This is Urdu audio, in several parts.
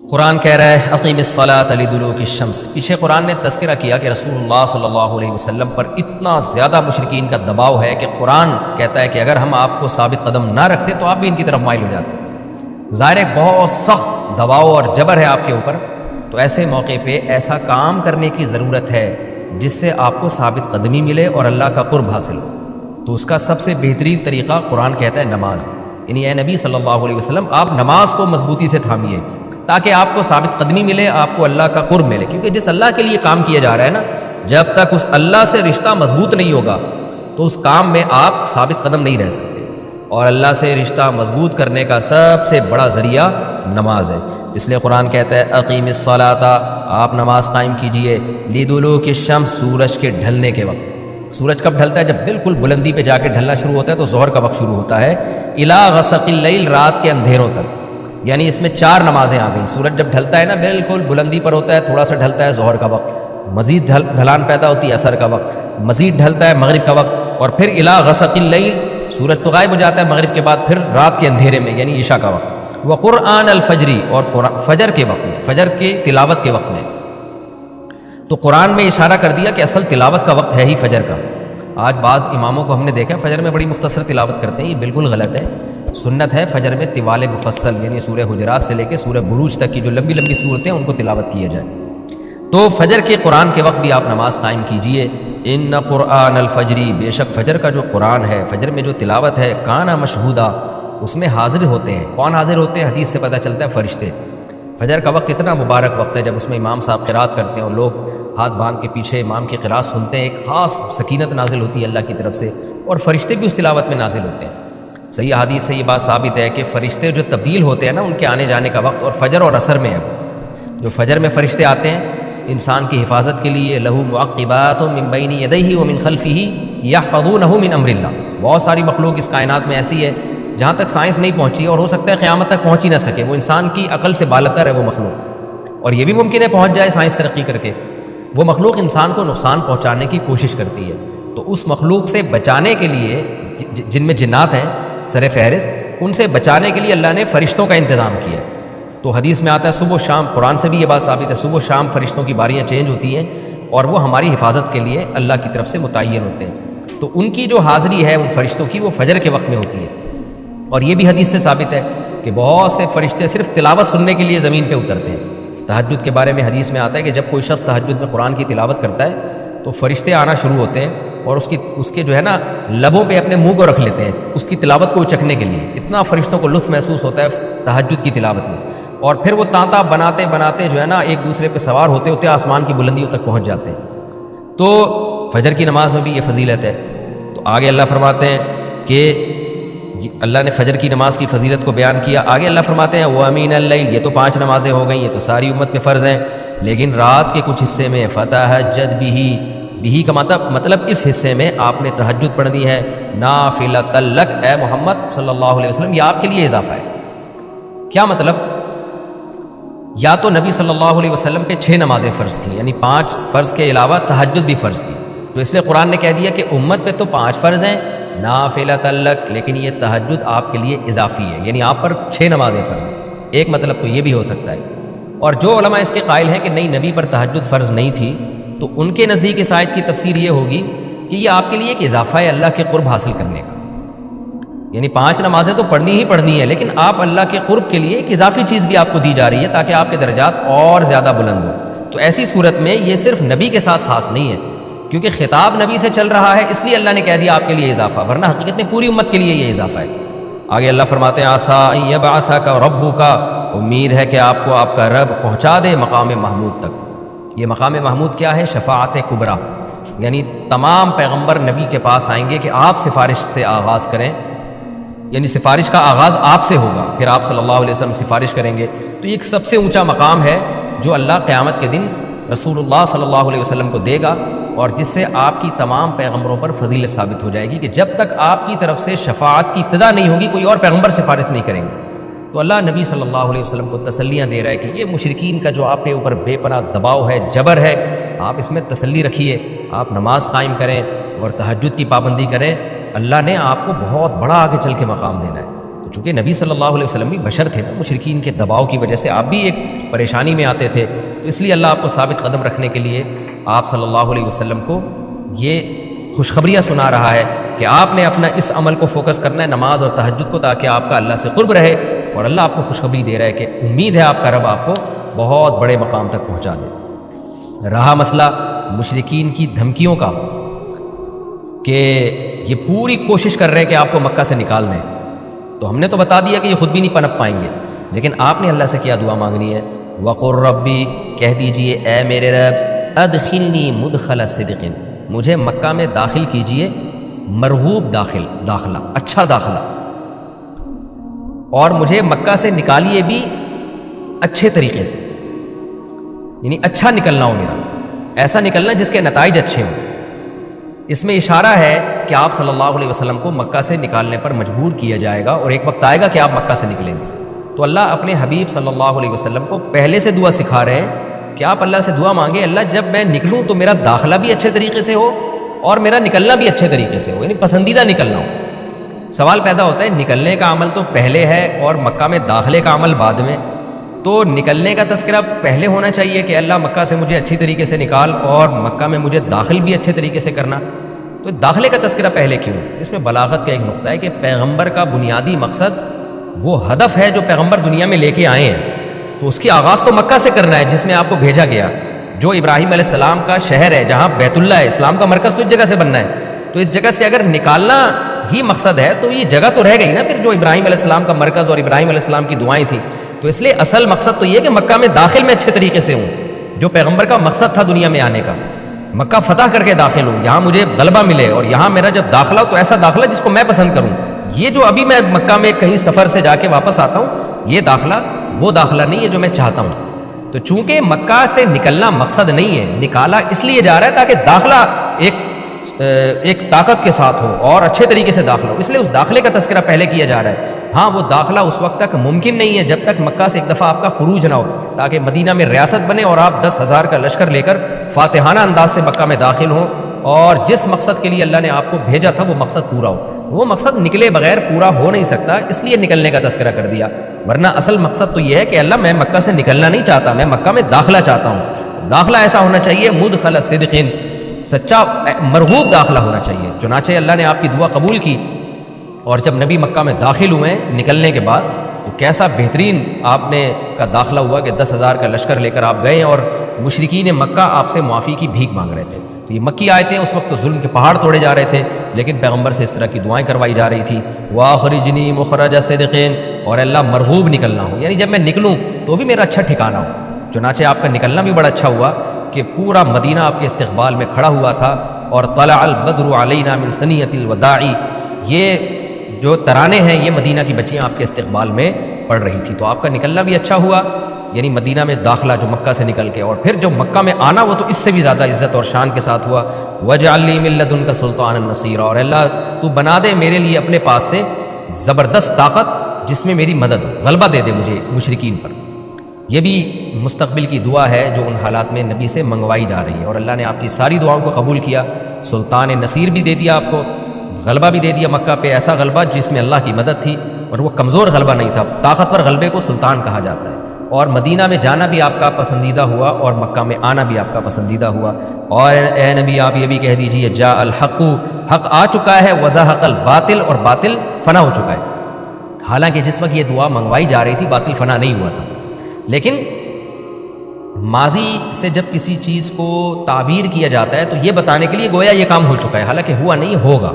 قرآن کہہ رہا ہے اقیم الصلاۃ لدلوک الشمس۔ پیچھے قرآن نے تذکرہ کیا کہ رسول اللہ صلی اللہ علیہ وسلم پر اتنا زیادہ مشرکین کا دباؤ ہے کہ قرآن کہتا ہے کہ اگر ہم آپ کو ثابت قدم نہ رکھتے تو آپ بھی ان کی طرف مائل ہو جاتے۔ ظاہر ہے بہت سخت دباؤ اور جبر ہے آپ کے اوپر، تو ایسے موقع پہ ایسا کام کرنے کی ضرورت ہے جس سے آپ کو ثابت قدمی ملے اور اللہ کا قرب حاصل ہو۔ تو اس کا سب سے بہترین طریقہ قرآن کہتا ہے نماز، یعنی اے نبی صلی اللہ علیہ وسلم آپ نماز کو مضبوطی سے تھامیے تاکہ آپ کو ثابت قدمی ملے، آپ کو اللہ کا قرب ملے، کیونکہ جس اللہ کے لیے کام کیا جا رہا ہے نا، جب تک اس اللہ سے رشتہ مضبوط نہیں ہوگا تو اس کام میں آپ ثابت قدم نہیں رہ سکتے، اور اللہ سے رشتہ مضبوط کرنے کا سب سے بڑا ذریعہ نماز ہے۔ اس لیے قرآن کہتا ہے اقیم الصلاۃ، آپ نماز قائم کیجئے لدلوک الشمس، سورج کے ڈھلنے کے وقت۔ سورج کب ڈھلتا ہے؟ جب بالکل بلندی پہ جا کے ڈھلنا شروع ہوتا ہے تو ظہر کا وقت شروع ہوتا ہے، الی غسق اللیل، رات کے اندھیروں تک، یعنی اس میں 4 نمازیں آ گئیں۔ سورج جب ڈھلتا ہے نا بالکل بلندی پر ہوتا ہے، تھوڑا سا ڈھلتا ہے ظہر کا وقت، مزید ڈھلان پیدا ہوتی ہے عصر کا وقت، مزید ڈھلتا ہے مغرب کا وقت، اور پھر الی غسق اللیل، سورج تو غائب ہو جاتا ہے مغرب کے بعد، پھر رات کے اندھیرے میں یعنی عشاء کا وقت، وقرآن الفجر، اور فجر کے وقت میں، فجر کی تلاوت کے وقت میں۔ تو قرآن میں اشارہ کر دیا کہ اصل تلاوت کا وقت ہے ہی فجر کا۔ آج بعض اماموں کو ہم نے دیکھا فجر میں بڑی مختصر تلاوت کرتے ہیں، یہ بالکل غلط ہے۔ سنت ہے فجر میں طوال مفصل، یعنی سورہ حجرات سے لے کے سورہ بروج تک کی جو لمبی لمبی صورتیں ان کو تلاوت کیا جائے۔ تو فجر کے قرآن کے وقت بھی آپ نماز قائم کیجئے۔ ان قرآن الفجر، بے شک فجر کا جو قرآن ہے، فجر میں جو تلاوت ہے، کانا مشہودا، اس میں حاضر ہوتے ہیں۔ کون حاضر ہوتے ہیں؟ حدیث سے پتہ چلتا ہے فرشتے۔ فجر کا وقت اتنا مبارک وقت ہے جب اس میں امام صاحب قرات کرتے ہیں اور لوگ ہاتھ باندھ کے پیچھے امام کی قرات سنتے ہیں، ایک خاص سکینت نازل ہوتی ہے اللہ کی طرف سے، اور فرشتے بھی اس تلاوت میں نازل ہوتے ہیں۔ صحیح حدیث سے یہ بات ثابت ہے کہ فرشتے جو تبدیل ہوتے ہیں نا، ان کے آنے جانے کا وقت اور فجر اور عصر میں ہے۔ جو فجر میں فرشتے آتے ہیں انسان کی حفاظت کے لیے، لہو معقبات من بین یدیہ ومن خلفہ یحفظونہ من امر اللہ، بہت ساری مخلوق اس کائنات میں ایسی ہے جہاں تک سائنس نہیں پہنچی، اور ہو سکتا ہے قیامت تک پہنچ ہی نہ سکے، وہ انسان کی عقل سے بالاتر ہے وہ مخلوق، اور یہ بھی ممکن ہے پہنچ جائے سائنس ترقی کر کے۔ وہ مخلوق انسان کو نقصان پہنچانے کی کوشش کرتی ہے، تو اس مخلوق سے بچانے کے لیے، جن میں جنات ہیں سر فہرست، ان سے بچانے کے لیے اللہ نے فرشتوں کا انتظام کیا ہے۔ تو حدیث میں آتا ہے صبح و شام، قرآن سے بھی یہ بات ثابت ہے، صبح و شام فرشتوں کی باریاں چینج ہوتی ہیں اور وہ ہماری حفاظت کے لیے اللہ کی طرف سے متعین ہوتے ہیں۔ تو ان کی جو حاضری ہے ان فرشتوں کی، وہ فجر کے وقت میں ہوتی ہے۔ اور یہ بھی حدیث سے ثابت ہے کہ بہت سے فرشتے صرف تلاوت سننے کے لیے زمین پہ اترتے ہیں۔ تہجد کے بارے میں حدیث میں آتا ہے کہ جب کوئی شخص تہجد میں قرآن کی تلاوت کرتا ہے تو فرشتے آنا شروع ہوتے ہیں اور اس کے جو ہے نا لبوں پہ اپنے منہ کو رکھ لیتے ہیں اس کی تلاوت کو چکھنے کے لیے۔ اتنا فرشتوں کو لطف محسوس ہوتا ہے تہجد کی تلاوت میں، اور پھر وہ تانتا بناتے بناتے جو ہے نا ایک دوسرے پہ سوار ہوتے ہوتے آسمان کی بلندیوں تک پہنچ جاتے ہیں۔ تو فجر کی نماز میں بھی یہ فضیلت ہے۔ تو آگے اللہ فرماتے ہیں کہ اللہ نے فجر کی نماز کی فضیلت کو بیان کیا، آگے اللہ فرماتے ہیں وَمِنَ اللَّيْلِ، یہ تو 5 نمازیں ہو گئیں، یہ تو ساری امت پہ فرض ہیں، لیکن رات کے کچھ حصے میں فَتَہَجَّدْ بِهِ کا مطلب اس حصے میں آپ نے تہجد پڑھنی ہے، نافلۃ لک، اے محمد صلی اللہ علیہ وسلم، یہ آپ کے لیے اضافہ ہے۔ کیا مطلب؟ یا تو نبی صلی اللہ علیہ وسلم پہ 6 نمازیں فرض تھیں، یعنی 5 فرض کے علاوہ تہجد بھی فرض تھی، تو اس لیے قرآن نے کہہ دیا کہ امت پہ تو 5 فرض ہیں، نافلۃ لک، لیکن یہ تہجد آپ کے لیے اضافی ہے، یعنی آپ پر 6 نمازیں فرض ہیں۔ ایک مطلب تو یہ بھی ہو سکتا ہے۔ اور جو علماء اس کے قائل ہیں کہ نہیں نبی پر تہجد فرض نہیں تھی، تو ان کے نزدیک اس آیت کی تفسیر یہ ہوگی کہ یہ آپ کے لیے ایک اضافہ ہے اللہ کے قرب حاصل کرنے کا، یعنی 5 نمازیں تو پڑھنی ہی پڑھنی ہے، لیکن آپ اللہ کے قرب کے لیے ایک اضافی چیز بھی آپ کو دی جا رہی ہے تاکہ آپ کے درجات اور زیادہ بلند ہوں۔ تو ایسی صورت میں یہ صرف نبی کے ساتھ خاص نہیں ہے، کیونکہ خطاب نبی سے چل رہا ہے، اس لیے اللہ نے کہہ دیا آپ کے لیے اضافہ، ورنہ حقیقت میں پوری امت کے لیے یہ اضافہ ہے۔ آگے اللہ فرماتے ہیں عسیٰ ان یبعثک ربک، امید ہے کہ آپ کو آپ کا رب پہنچا دے مقام محمود تک۔ یہ مقام محمود کیا ہے؟ شفاعت کبریٰ، یعنی تمام پیغمبر نبی کے پاس آئیں گے کہ آپ سفارش سے آغاز کریں، یعنی سفارش کا آغاز آپ سے ہوگا، پھر آپ صلی اللہ علیہ وسلم سفارش کریں گے۔ تو یہ ایک سب سے اونچا مقام ہے جو اللہ قیامت کے دن رسول اللہ صلی اللہ علیہ وسلم کو دے گا، اور جس سے آپ کی تمام پیغمبروں پر فضیلت ثابت ہو جائے گی کہ جب تک آپ کی طرف سے شفاعت کی ابتدا نہیں ہوگی کوئی اور پیغمبر سفارش نہیں کریں گے۔ تو اللہ نبی صلی اللہ علیہ وسلم کو تسلیاں دے رہا ہے کہ یہ مشرکین کا جو آپ کے اوپر بے پناہ دباؤ ہے، جبر ہے، آپ اس میں تسلی رکھیے، آپ نماز قائم کریں اور تہجد کی پابندی کریں، اللہ نے آپ کو بہت بڑا آگے چل کے مقام دینا ہے۔ تو چونکہ نبی صلی اللہ علیہ وسلم بھی بشر تھے نا، مشرکین کے دباؤ کی وجہ سے آپ بھی ایک پریشانی میں آتے تھے، تو اس لیے اللہ آپ کو ثابت قدم رکھنے کے لیے آپ صلی اللہ علیہ وسلم کو یہ خوشخبریاں سنا رہا ہے کہ آپ نے اپنا اس عمل کو فوکس کرنا ہے، نماز اور تہجد کو، تاکہ آپ کا اللہ سے قرب رہے، اور اللہ آپ کو خوشخبری دے رہا ہے کہ امید ہے آپ کا رب آپ کو بہت بڑے مقام تک پہنچا دے۔ رہا مسئلہ مشرکین کی دھمکیوں کا کہ یہ پوری کوشش کر رہے ہیں کہ آپ کو مکہ سے نکال دیں، تو ہم نے تو بتا دیا کہ یہ خود بھی نہیں پنپ پائیں گے، لیکن آپ نے اللہ سے کیا دعا مانگنی ہے؟ وَقُلْ رَبِّ، کہہ دیجئے اے میرے رب، ادخلنی مدخل صدق، مجھے مکہ میں داخل کیجئے مرغوب داخلہ، اچھا داخلہ، اور مجھے مکہ سے نکالیے بھی اچھے طریقے سے، یعنی اچھا نکلنا ہو میرا، ایسا نکلنا جس کے نتائج اچھے ہوں۔ اس میں اشارہ ہے کہ آپ صلی اللہ علیہ وسلم کو مکہ سے نکالنے پر مجبور کیا جائے گا، اور ایک وقت آئے گا کہ آپ مکہ سے نکلیں گے۔ تو اللہ اپنے حبیب صلی اللہ علیہ وسلم کو پہلے سے دعا سکھا رہے ہیں کہ آپ اللہ سے دعا مانگیں، اللہ جب میں نکلوں تو میرا داخلہ بھی اچھے طریقے سے ہو اور میرا نکلنا بھی اچھے طریقے سے ہو، یعنی پسندیدہ نکلنا ہو۔ سوال پیدا ہوتا ہے نکلنے کا عمل تو پہلے ہے اور مکہ میں داخلے کا عمل بعد میں، تو نکلنے کا تذکرہ پہلے ہونا چاہیے کہ اللہ مکہ سے مجھے اچھی طریقے سے نکال، اور مکہ میں مجھے داخل بھی اچھے طریقے سے کرنا، تو داخلے کا تذکرہ پہلے کیوں؟ اس میں بلاغت کا ایک نقطہ ہے کہ پیغمبر کا بنیادی مقصد وہ ہدف ہے جو پیغمبر دنیا میں لے کے آئے ہیں، تو اس کی آغاز تو مکہ سے کرنا ہے جس میں آپ کو بھیجا گیا، جو ابراہیم علیہ السلام کا شہر ہے، جہاں بیت اللہ ہے، اسلام کا مرکز تو اس جگہ سے بننا ہے، تو اس جگہ سے اگر نکالنا ہی مقصد ہے تو یہ جگہ تو رہ گئی نا پھر جو ابراہیم علیہ السلام کا مرکز اور ابراہیم علیہ السلام کی دعائیں تھیں، تو اس لیے اصل مقصد تو یہ ہے کہ مکہ میں داخل میں اچھے طریقے سے ہوں، جو پیغمبر کا مقصد تھا دنیا میں آنے کا، مکہ فتح کر کے داخل ہوں، یہاں مجھے غلبہ ملے، اور یہاں میرا جب داخلہ ہو تو ایسا داخلہ جس کو میں پسند کروں۔ یہ جو ابھی میں مکہ میں کہیں سفر سے جا کے واپس آتا ہوں، یہ داخلہ وہ داخلہ نہیں ہے جو میں چاہتا ہوں۔ تو چونکہ مکہ سے نکلنا مقصد نہیں ہے، نکالا اس لیے جا رہا ہے تاکہ داخلہ ایک طاقت کے ساتھ ہو اور اچھے طریقے سے داخلہ ہو، اس لیے اس داخلے کا تذکرہ پہلے کیا جا رہا ہے۔ ہاں وہ داخلہ اس وقت تک ممکن نہیں ہے جب تک مکہ سے ایک دفعہ آپ کا خروج نہ ہو، تاکہ مدینہ میں ریاست بنے اور آپ 10,000 کا لشکر لے کر فاتحانہ انداز سے مکہ میں داخل ہوں، اور جس مقصد کے لیے اللہ نے آپ کو بھیجا تھا وہ مقصد پورا ہو۔ وہ مقصد نکلے بغیر پورا ہو نہیں سکتا، اس لیے نکلنے کا تذکرہ کر دیا، ورنہ اصل مقصد تو یہ ہے کہ اللہ میں مکہ سے نکلنا نہیں چاہتا، میں مکہ میں داخلہ چاہتا ہوں۔ داخلہ ایسا ہونا چاہیے مدخل صدق، سچا مرغوب داخلہ ہونا چاہیے۔ چنانچہ اللہ نے آپ کی دعا قبول کی، اور جب نبی مکہ میں داخل ہوئے نکلنے کے بعد تو کیسا بہترین آپ نے کا داخلہ ہوا کہ 10,000 کا لشکر لے کر آپ گئے، اور مشرکین مکہ آپ سے معافی کی بھیک مانگ رہے تھے۔ تو یہ مکی آیتیں اس وقت تو ظلم کے پہاڑ توڑے جا رہے تھے، لیکن پیغمبر سے اس طرح کی دعائیں کروائی جا رہی تھی، وَأَخْرِجْنِي مُخْرَجَ صِدْقٍ، اور اللہ مرغوب نکلنا ہو، یعنی جب میں نکلوں تو بھی میرا اچھا ٹھکانہ ہو۔ چنانچہ آپ کا نکلنا بھی بڑا اچھا ہوا کہ پورا مدینہ آپ کے استقبال میں کھڑا ہوا تھا، اور طلع البدر علینا من ثنیۃ الوداع، یہ جو ترانے ہیں یہ مدینہ کی بچیاں آپ کے استقبال میں پڑھ رہی تھی، تو آپ کا نکلنا بھی اچھا ہوا، یعنی مدینہ میں داخلہ جو مکہ سے نکل کے، اور پھر جو مکہ میں آنا وہ تو اس سے بھی زیادہ عزت اور شان کے ساتھ ہوا۔ وَاجْعَلْ لِي مِن لَّدُنْكَ سُلْطَانًا نَصِيرًا، اور اللہ تو بنا دے میرے لیے اپنے پاس سے زبردست طاقت جس میں میری مدد ہو، غلبہ دے دے مجھے مشرکین پر۔ یہ بھی مستقبل کی دعا ہے جو ان حالات میں نبی سے منگوائی جا رہی ہے، اور اللہ نے آپ کی ساری دعاؤں کو قبول کیا، سلطان نصیر بھی دے دیا آپ کو، غلبہ بھی دے دیا مکہ پہ، ایسا غلبہ جس میں اللہ کی مدد تھی، اور وہ کمزور غلبہ نہیں تھا، طاقتور غلبے کو سلطان کہا جاتا ہے۔ اور مدینہ میں جانا بھی آپ کا پسندیدہ ہوا، اور مکہ میں آنا بھی آپ کا پسندیدہ ہوا۔ اور اے نبی آپ یہ بھی کہہ دیجئے جاء الحق، حق آ چکا ہے، وزہق الباطل، اور باطل فنا ہو چکا ہے۔ حالانکہ جس وقت یہ دعا منگوائی جا رہی تھی باطل فنا نہیں ہوا تھا، لیکن ماضی سے جب کسی چیز کو تعبیر کیا جاتا ہے تو یہ بتانے کے لیے گویا یہ کام ہو چکا ہے، حالانکہ ہوا نہیں، ہوگا،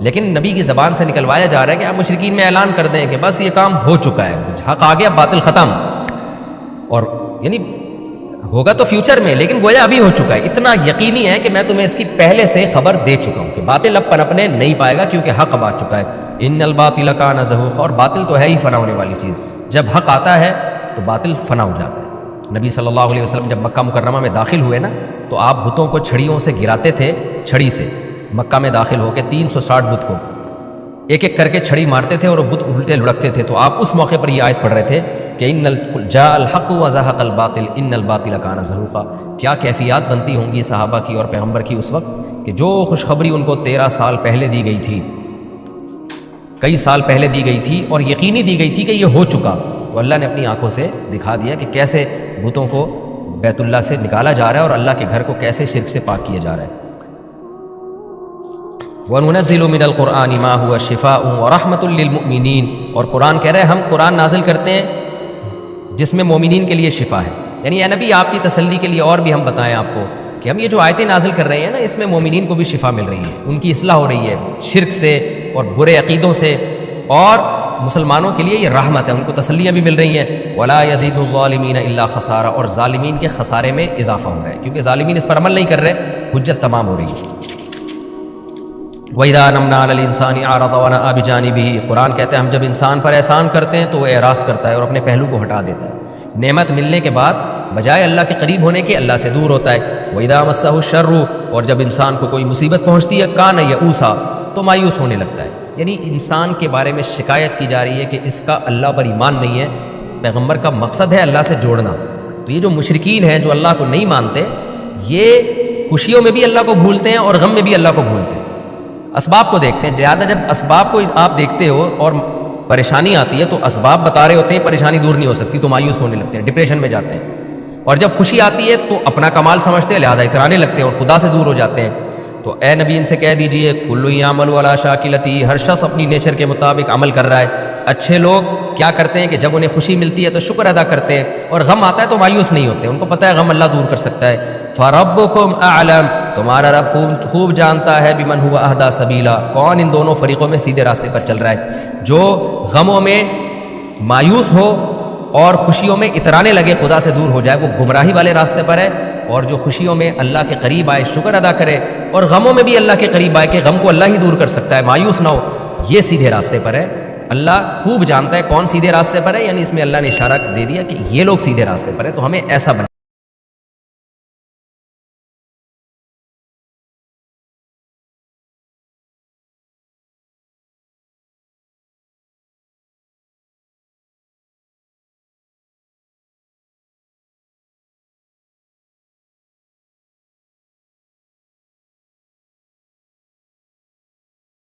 لیکن نبی کی زبان سے نکلوایا جا رہا ہے کہ آپ مشرکین میں اعلان کر دیں کہ بس یہ کام ہو چکا ہے، حق آ گیا، باطل ختم، اور یعنی ہوگا تو فیوچر میں، لیکن گویا ابھی ہو چکا ہے۔ اتنا یقینی ہے کہ میں تمہیں اس کی پہلے سے خبر دے چکا ہوں کہ باطل اب پنپنے نہیں پائے گا، کیونکہ حق اب آ چکا ہے۔ ان الباطل کان زہوقا، اور باطل تو ہے ہی فنا ہونے والی چیز، جب حق آتا ہے تو باطل فنا ہو جاتا ہے۔ نبی صلی اللہ علیہ وسلم جب مکہ مکرمہ میں داخل ہوئے نا تو آپ بتوں کو چھڑیوں سے گراتے تھے، چھڑی سے مکہ میں داخل ہو کے 360 بت کو ایک ایک کر کے چھڑی مارتے تھے، اور وہ بت الٹے لڑکتے تھے۔ تو آپ اس موقع پر یہ آیت پڑھ رہے تھے کہ جاء الحق وزہق الباطل ان الباطل کان زہوقا۔ کیا کیفیات بنتی ہوں گی صحابہ کی اور پیغمبر کی اس وقت کہ جو خوشخبری ان کو 13 سال پہلے دی گئی تھی کئی سال پہلے دی گئی تھی اور یقینی دی گئی تھی کہ یہ ہو چکا، تو اللہ نے اپنی آنکھوں سے دکھا دیا کہ کیسے بتوں کو بیت اللہ سے نکالا جا رہا ہے اور اللہ کے گھر کو کیسے شرک سے پاک کیا جا رہا ہے۔ وَنُنَزِّلُ مِنَ الْقُرْآنِ مَا هُوَ شِفَاءٌ وَرَحْمَةٌ لِّلْمُؤْمِنِينَ، اور قرآن کہہ رہے ہیں ہم قرآن نازل کرتے ہیں جس میں مومنین کے لیے شفا ہے، یعنی اے نبی آپ کی تسلی کے لیے اور بھی ہم بتائیں آپ کو کہ ہم یہ جو آیتیں نازل کر رہے ہیں نا، اس میں مومنین کو بھی شفا مل رہی ہے، ان کی اصلاح ہو رہی ہے شرک سے اور برے عقیدوں سے، اور مسلمانوں کے لیے یہ رحمت ہے، ان کو تسلیاں بھی مل رہی ہیں۔ وَلَا يَزِيدُ الظَّالِمِينَ إِلَّا خَسَارًا، اور ظالمین کے خسارے میں اضافہ ہو رہا ہے، کیونکہ ظالمین اس پر عمل نہیں کر رہے، حجت تمام ہو رہی ہے۔ وَإِذَا أَنْعَمْنَا عَلَى الْإِنسَانِ أَعْرَضَ وَنَأَىٰ بِجَانِبِهِ، قرآن کہتے ہیں ہم جب انسان پر احسان کرتے ہیں تو وہ اعراض کرتا ہے اور اپنے پہلو کو ہٹا دیتا ہے، نعمت ملنے کے بعد بجائے اللہ کے قریب ہونے کے اللہ سے دور ہوتا ہے۔ وَإِذَا مَسَّهُ الشَّرُّ، اور جب انسان کو کوئی مصیبت پہنچتی ہے كَانَ يَئُوسًا، تو مایوس ہونے لگتا ہے، یعنی انسان کے بارے میں شکایت کی جا رہی ہے کہ اس کا اللہ پر ایمان نہیں ہے۔ پیغمبر کا مقصد ہے اللہ سے جوڑنا، تو یہ جو مشرکین ہیں جو اللہ کو نہیں مانتے، یہ خوشیوں میں بھی اللہ کو بھولتے ہیں اور غم میں بھی اللہ کو بھولتے ہیں، اسباب کو دیکھتے ہیں زیادہ۔ جب اسباب کو آپ دیکھتے ہو اور پریشانی آتی ہے تو اسباب بتا رہے ہوتے ہیں، پریشانی دور نہیں ہو سکتی تو مایوس ہونے لگتے ہیں، ڈپریشن میں جاتے ہیں، اور جب خوشی آتی ہے تو اپنا کمال سمجھتے ہیں لہذا اترانے لگتے ہیں اور خدا سے دور ہو جاتے ہیں۔ تو اے نبی ان سے کہہ دیجئے کل یعمل علی شاکلتہ، ہر شخص اپنی نیچر کے مطابق عمل کر رہا ہے۔ اچھے لوگ کیا کرتے ہیں کہ جب انہیں خوشی ملتی ہے تو شکر ادا کرتے ہیں، اور غم آتا ہے تو مایوس نہیں ہوتے، ان کو پتہ ہے غم اللہ دور کر سکتا ہے۔ فربکم اعلم، تمہارا رب خوب جانتا ہے بمن هو اہدی سبیلا، کون ان دونوں فریقوں میں سیدھے راستے پر چل رہا ہے، جو غموں میں مایوس ہو اور خوشیوں میں اترانے لگے خدا سے دور ہو جائے، وہ گمراہی والے راستے پر ہے، اور جو خوشیوں میں اللہ کے قریب آئے شکر ادا کرے اور غموں میں بھی اللہ کے قریب آئے کہ غم کو اللہ ہی دور کر سکتا ہے، مایوس نہ ہو، یہ سیدھے راستے پر ہے۔ اللہ خوب جانتا ہے کون سیدھے راستے پر ہے، یعنی اس میں اللہ نے اشارہ دے دیا کہ یہ لوگ سیدھے راستے پر ہے، تو ہمیں ایسا بنا